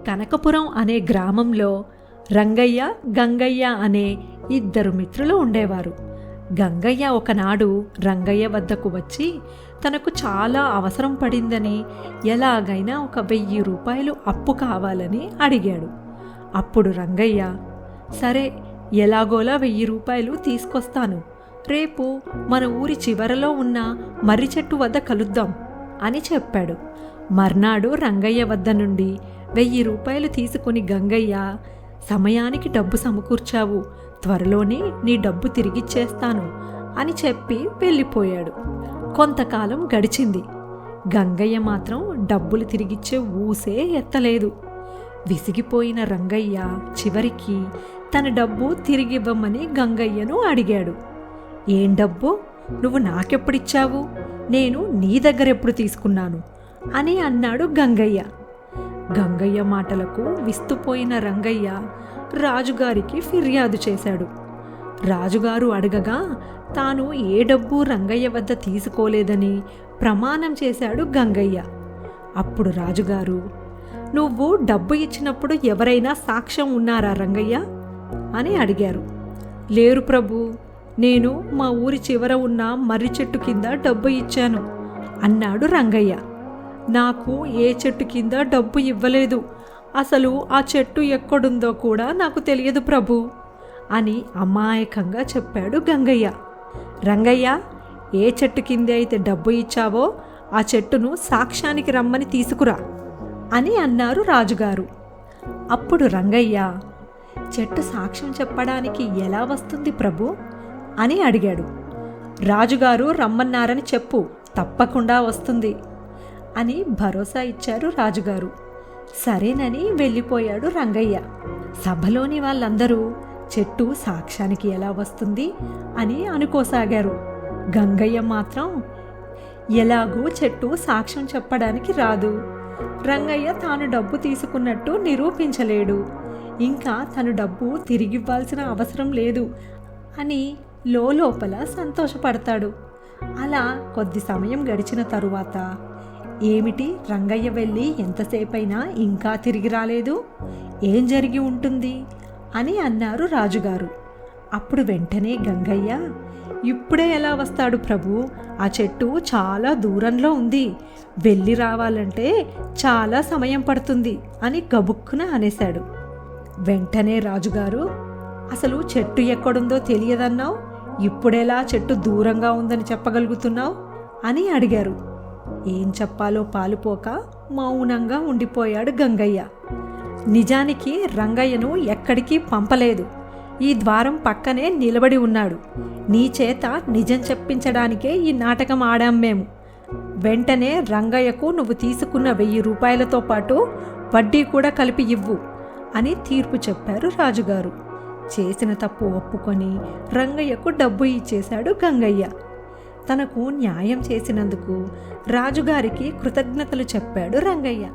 కనకపురం అనే గ్రామంలో రంగయ్య, గంగయ్య అనే ఇద్దరు మిత్రులు ఉండేవారు. గంగయ్య ఒకనాడు రంగయ్య వద్దకు వచ్చి తనకు చాలా అవసరం పడిందని, ఎలాగైనా ఒక 1000 రూపాయలు అప్పు కావాలని అడిగాడు. అప్పుడు రంగయ్య, సరే ఎలాగోలా 1000 రూపాయలు తీసుకొస్తాను, రేపు మన ఊరి చివరలో ఉన్న మర్రి చెట్టు వద్ద కలుద్దాం అని చెప్పాడు. మర్నాడు రంగయ్య వద్ద నుండి 1000 రూపాయలు తీసుకుని గంగయ్య, సమయానికి డబ్బు సమకూర్చావు, త్వరలోనే నీ డబ్బు తిరిగిచ్చేస్తాను అని చెప్పి వెళ్ళిపోయాడు. కొంతకాలం గడిచింది. గంగయ్య మాత్రం డబ్బులు తిరిగిచ్చే ఊసే ఎత్తలేదు. విసిగిపోయిన రంగయ్య చివరికి తన డబ్బు తిరిగివ్వమని గంగయ్యను అడిగాడు. ఏం డబ్బు? నువ్వు నాకెప్పుడిచ్చావు? నేను నీ దగ్గరెప్పుడు తీసుకున్నాను అని అన్నాడు గంగయ్య. గంగయ్య మాటలకు విస్తుపోయిన రంగయ్య రాజుగారికి ఫిర్యాదు చేశాడు. రాజుగారు అడగగా తాను ఏ డబ్బు రంగయ్య వద్ద తీసుకోలేదని ప్రమాణం చేశాడు గంగయ్య. అప్పుడు రాజుగారు, నువ్వు డబ్బు ఇచ్చినప్పుడు ఎవరైనా సాక్ష్యం ఉన్నారా రంగయ్య అని అడిగారు. లేరు ప్రభు, నేను మా ఊరి చివర ఉన్న మర్రి చెట్టు కింద డబ్బు ఇచ్చాను అన్నాడు రంగయ్య. నాకు ఏ చెట్టు కింద డబ్బు ఇవ్వలేదు, అసలు ఆ చెట్టు ఎక్కడుందో కూడా నాకు తెలియదు ప్రభు అని అమాయకంగా చెప్పాడు గంగయ్య. రంగయ్య, ఏ చెట్టు కింద అయితే డబ్బు ఇచ్చావో ఆ చెట్టును సాక్ష్యానికి రమ్మని తీసుకురా అని అన్నారు రాజుగారు. అప్పుడు రంగయ్య, చెట్టు సాక్ష్యం చెప్పడానికి ఎలా వస్తుంది ప్రభు అని అడిగాడు. రాజుగారు రమ్మన్నారని చెప్పు, తప్పకుండా వస్తుంది అని భరోసా ఇచ్చారు రాజుగారు. సరేనని వెళ్ళిపోయాడు రంగయ్య. సభలోని వాళ్ళందరూ చెట్టు సాక్ష్యానికి ఎలా వస్తుంది అని అనుకోసాగారు. గంగయ్య మాత్రం ఎలాగూ చెట్టు సాక్ష్యం చెప్పడానికి రాదు, రంగయ్య తాను డబ్బు తీసుకున్నట్టు నిరూపించలేడు, ఇంకా తను డబ్బు తిరిగివ్వాల్సిన అవసరం లేదు అని లోపల సంతోషపడతాడు. అలా కొద్ది సమయం గడిచిన తరువాత, ఏమిటి రంగయ్య వెళ్ళి ఎంతసేపైనా ఇంకా తిరిగి రాలేదు, ఏం జరిగి ఉంటుంది అని అన్నారు రాజుగారు. అప్పుడు వెంటనే గంగయ్య, ఇప్పుడే ఎలా వస్తాడు ప్రభు, ఆ చెట్టు చాలా దూరంలో ఉంది, వెళ్ళి రావాలంటే చాలా సమయం పడుతుంది అని గబుక్కున అనేశాడు. వెంటనే రాజుగారు, అసలు చెట్టు ఎక్కడుందో తెలియదన్నావు, ఇప్పుడెలా చెట్టు దూరంగా ఉందని చెప్పగలుగుతున్నావు అని అడిగారు. ఏం చెప్పాలో పాలుపోక మౌనంగా ఉండిపోయాడు గంగయ్య. నిజానికి రంగయ్యను ఎక్కడికి పంపలేదు, ఈ ద్వారం పక్కనే నిలబడి ఉన్నాడు. నీ చేత నిజం చెప్పించడానికే ఈ నాటకం ఆడాం మేము. వెంటనే రంగయ్యకు నువ్వు తీసుకున్న 1000 రూపాయలతో పాటు వడ్డీ కూడా కలిపి ఇవ్వు అని తీర్పు చెప్పారు రాజుగారు. చేసిన తప్పు ఒప్పుకొని రంగయ్యకు డబ్బు ఇచ్చేశాడు గంగయ్య. తనకు న్యాయం చేసినందుకు రాజుగారికి కృతజ్ఞతలు చెప్పాడు రంగయ్య.